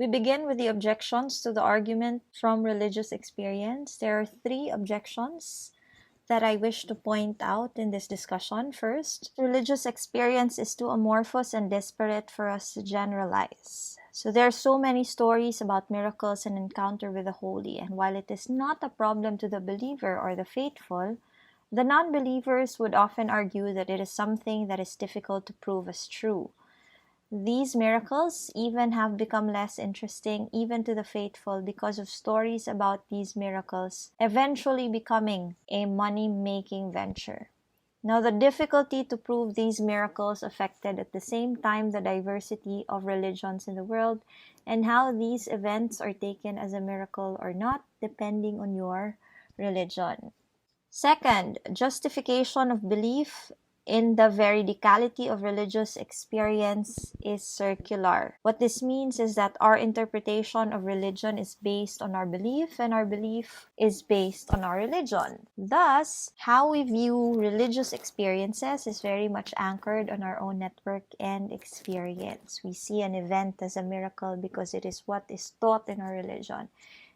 We begin with the objections to the argument from religious experience. There are 3 objections that I wish to point out in this discussion. First, religious experience is too amorphous and disparate for us to generalize. So there are so many stories about miracles and encounter with the holy, and while it is not a problem to the believer or the faithful, the non-believers would often argue that it is something that is difficult to prove as true. These miracles even have become less interesting even to the faithful because of stories about these miracles eventually becoming a money-making venture. Now, the difficulty to prove these miracles affected at the same time the diversity of religions in the world and how these events are taken as a miracle or not, depending on your religion. Second, justification of belief in the veridicality of religious experience is circular. What this means is that our interpretation of religion is based on our belief, and our belief is based on our religion. Thus, how we view religious experiences is very much anchored on our own network and experience. We see an event as a miracle because it is what is taught in our religion,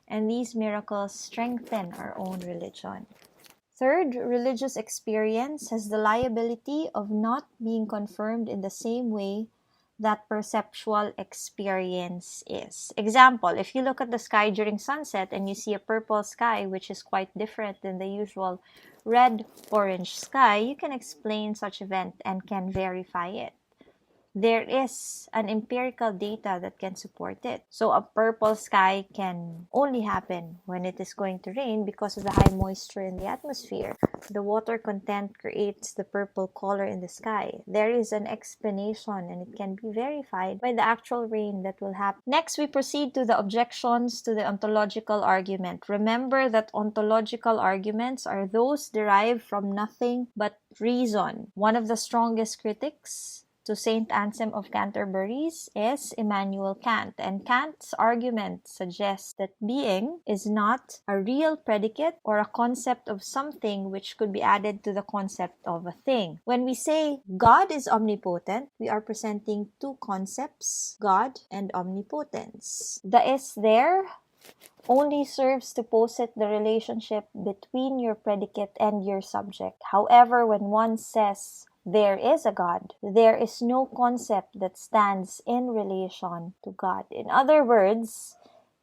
and these miracles strengthen our own religion. Third, religious experience has the liability of not being confirmed in the same way that perceptual experience is. Example, if you look at the sky during sunset and you see a purple sky, which is quite different than the usual red-orange sky, you can explain such event and can verify it. There is an empirical data that can support it. So a purple sky can only happen when it is going to rain because of the high moisture in the atmosphere. The water content creates the purple color in the sky. There is an explanation, and it can be verified by the actual rain that will happen. Next, we proceed to the objections to the ontological argument. Remember that ontological arguments are those derived from nothing but reason. One of the strongest critics to Saint Anselm of Canterbury is Immanuel Kant, and Kant's argument suggests that being is not a real predicate or a concept of something which could be added to the concept of a thing. When we say God is omnipotent, we are presenting 2 concepts, God and omnipotence. The is there only serves to posit the relationship between your predicate and your subject. However, when one says there is a God, there is no concept that stands in relation to God. In other words,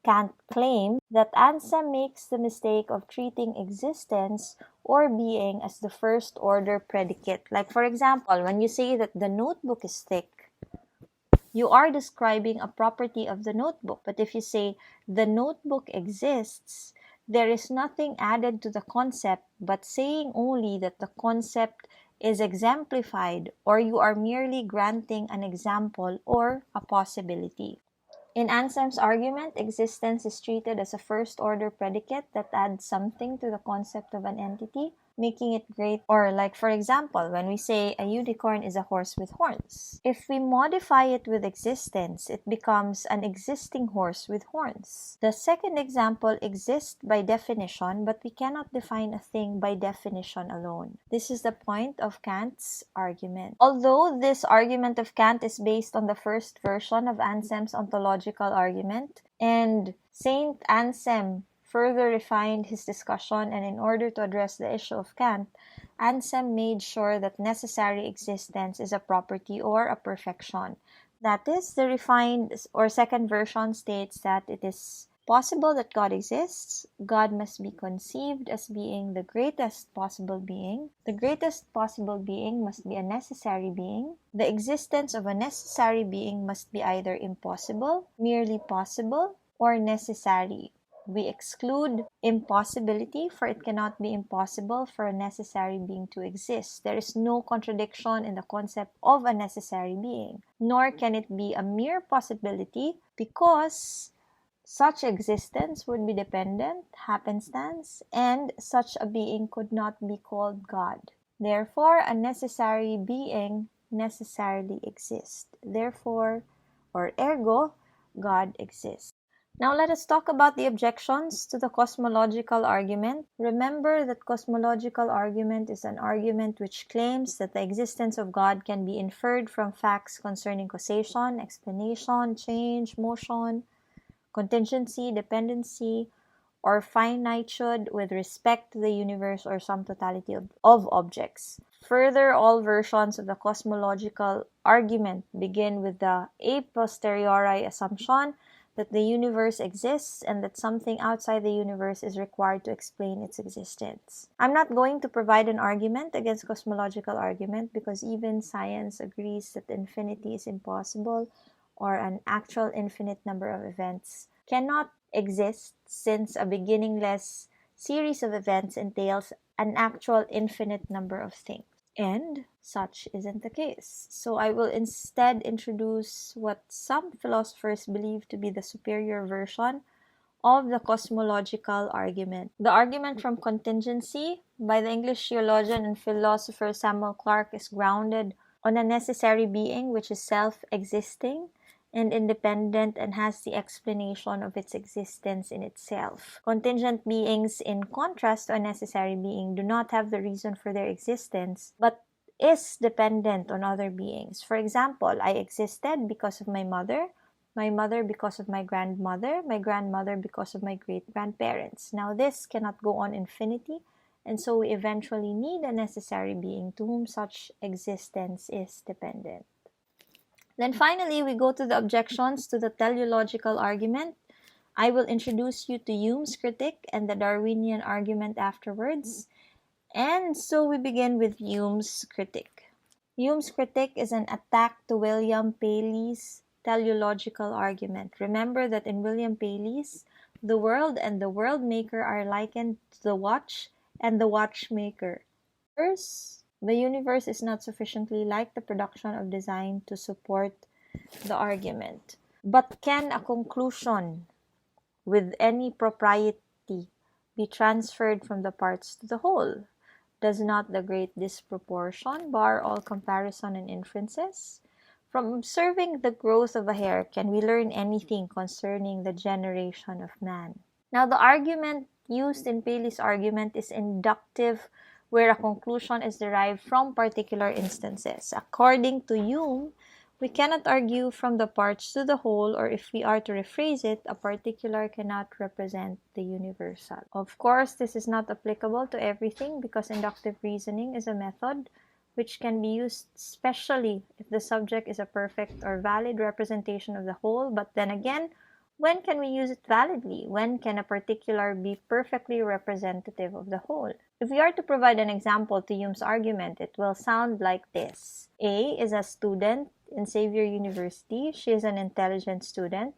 Kant claimed that Anselm makes the mistake of treating existence or being as the first order predicate. Like, for example, when you say that the notebook is thick, you are describing a property of the notebook. But if you say the notebook exists, there is nothing added to the concept but saying only that the concept is exemplified, or you are merely granting an example or a possibility. In Anselm's argument, existence is treated as a first-order predicate that adds something to the concept of an entity, making it great. Or like, for example, when we say a unicorn is a horse with horns. If we modify it with existence, it becomes an existing horse with horns. The second example exists by definition, but we cannot define a thing by definition alone. This is the point of Kant's argument. Although this argument of Kant is based on the first version of Anselm's ontological argument, and Saint Anselm further refined his discussion, and in order to address the issue of Kant, Anselm made sure that necessary existence is a property or a perfection. That is, the refined or second version states that it is possible that God exists. God must be conceived as being the greatest possible being. The greatest possible being must be a necessary being. The existence of a necessary being must be either impossible, merely possible, or necessary. We exclude impossibility, for it cannot be impossible for a necessary being to exist. There is no contradiction in the concept of a necessary being, nor can it be a mere possibility, because such existence would be dependent, happenstance, and such a being could not be called God. Therefore, a necessary being necessarily exists. Therefore, or ergo, God exists. Now let us talk about the objections to the cosmological argument. Remember that cosmological argument is an argument which claims that the existence of God can be inferred from facts concerning causation, explanation, change, motion, contingency, dependency, or finitude with respect to the universe or some totality of objects. Further, all versions of the cosmological argument begin with the a posteriori assumption that the universe exists and that something outside the universe is required to explain its existence. I'm not going to provide an argument against cosmological argument because even science agrees that infinity is impossible, or an actual infinite number of events cannot exist, since a beginningless series of events entails an actual infinite number of things. And such isn't the case. So I will instead introduce what some philosophers believe to be the superior version of the cosmological argument. The argument from contingency by the English theologian and philosopher Samuel Clarke is grounded on a necessary being which is self-existing and independent and has the explanation of its existence in itself. Contingent beings, in contrast to a necessary being, do not have the reason for their existence, but is dependent on other beings. For example, I existed because of my mother because of my grandmother because of my great-grandparents. Now this cannot go on infinity, and so we eventually need a necessary being to whom such existence is dependent. Then finally, we go to the objections to the teleological argument. I will introduce you to Hume's critique and the Darwinian argument afterwards. And so we begin with Hume's critique. Hume's critique is an attack to William Paley's teleological argument. Remember that in William Paley's, the world and the world maker are likened to the watch and the watchmaker. First, the universe is not sufficiently like the production of design to support the argument. But can a conclusion with any propriety be transferred from the parts to the whole? Does not the great disproportion bar all comparison and inferences? From observing the growth of a hair, can we learn anything concerning the generation of man? Now, the argument used in Paley's argument is inductive, where a conclusion is derived from particular instances. According to Hume, we cannot argue from the parts to the whole, or if we are to rephrase it, a particular cannot represent the universal. Of course, this is not applicable to everything because inductive reasoning is a method which can be used especially if the subject is a perfect or valid representation of the whole. But then again, when can we use it validly? When can a particular be perfectly representative of the whole? If we are to provide an example to Hume's argument, it will sound like this. A is a student in Xavier University. She is an intelligent student.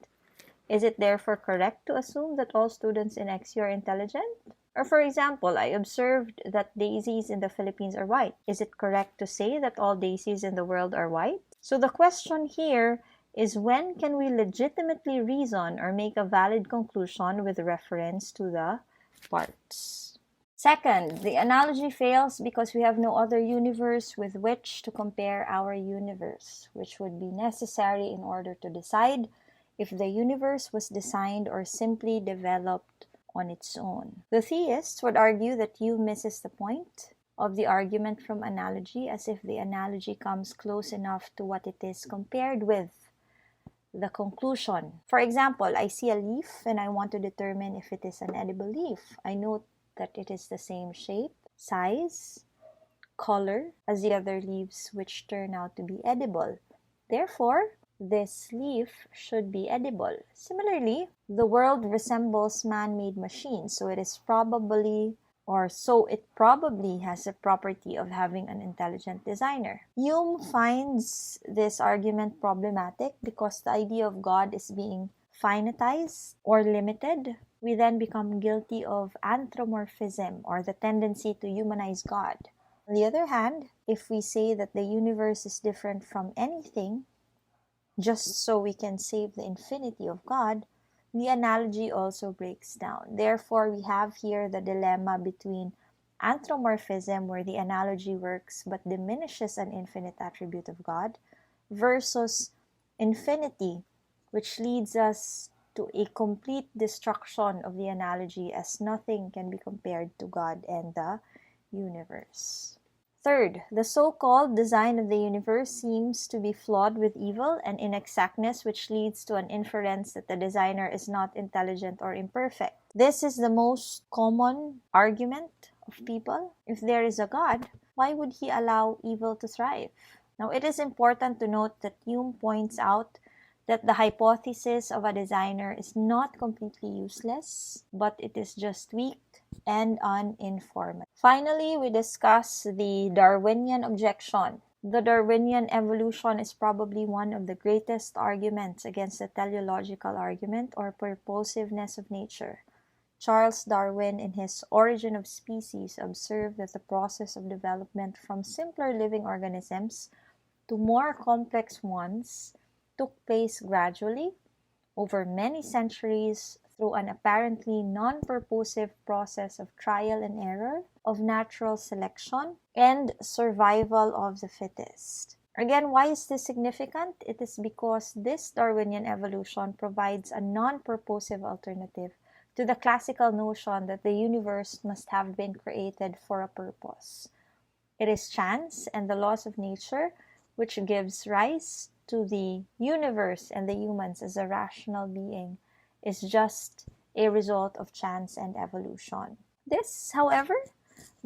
Is it therefore correct to assume that all students in XU are intelligent? Or for example, I observed that daisies in the Philippines are white. Is it correct to say that all daisies in the world are white? So the question here is, when can we legitimately reason or make a valid conclusion with reference to the parts? Second, the analogy fails because we have no other universe with which to compare our universe, which would be necessary in order to decide if the universe was designed or simply developed on its own. The theists would argue that Hume misses the point of the argument from analogy, as if the analogy comes close enough to what it is compared with the conclusion. For example, I see a leaf and I want to determine if it is an edible leaf. I note that it is the same shape, size, color as the other leaves which turn out to be edible. Therefore, this leaf should be edible. Similarly, the world resembles man-made machines, so it probably has a property of having an intelligent designer. Hume finds this argument problematic because the idea of God is being finitized or limited. We then become guilty of anthropomorphism, or the tendency to humanize God. On the other hand, if we say that the universe is different from anything, just so we can save the infinity of God, the analogy also breaks down. Therefore, we have here the dilemma between anthropomorphism, where the analogy works but diminishes an infinite attribute of God, versus infinity, which leads us to a complete destruction of the analogy, as nothing can be compared to God and the universe. Third, the so-called design of the universe seems to be flawed with evil and inexactness, which leads to an inference that the designer is not intelligent or imperfect. This is the most common argument of people. If there is a God, why would he allow evil to thrive? Now, it is important to note that Hume points out that the hypothesis of a designer is not completely useless, but it is just weak and uninformed. Finally, we discuss the Darwinian objection. The Darwinian evolution is probably one of the greatest arguments against the teleological argument or purposiveness of nature. Charles Darwin, in his Origin of Species, observed that the process of development from simpler living organisms to more complex ones took place gradually over many centuries through an apparently non-purposive process of trial and error, of natural selection, and survival of the fittest. Again, why is this significant? It is because this Darwinian evolution provides a non-purposive alternative to the classical notion that the universe must have been created for a purpose. It is chance and the laws of nature which gives rise to the universe, and the humans as a rational being is just a result of chance and evolution. This, however,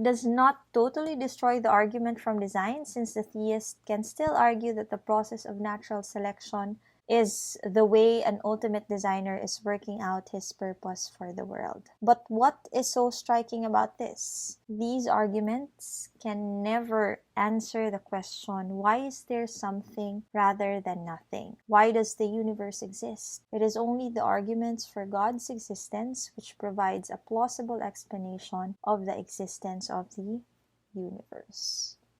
does not totally destroy the argument from design, since the theist can still argue that the process of natural selection is the way an ultimate designer is working out his purpose for the world. But what is so striking about this? These arguments can never answer the question, why is there something rather than nothing? Why does the universe exist? It is only the arguments for God's existence which provides a plausible explanation of the existence of the universe.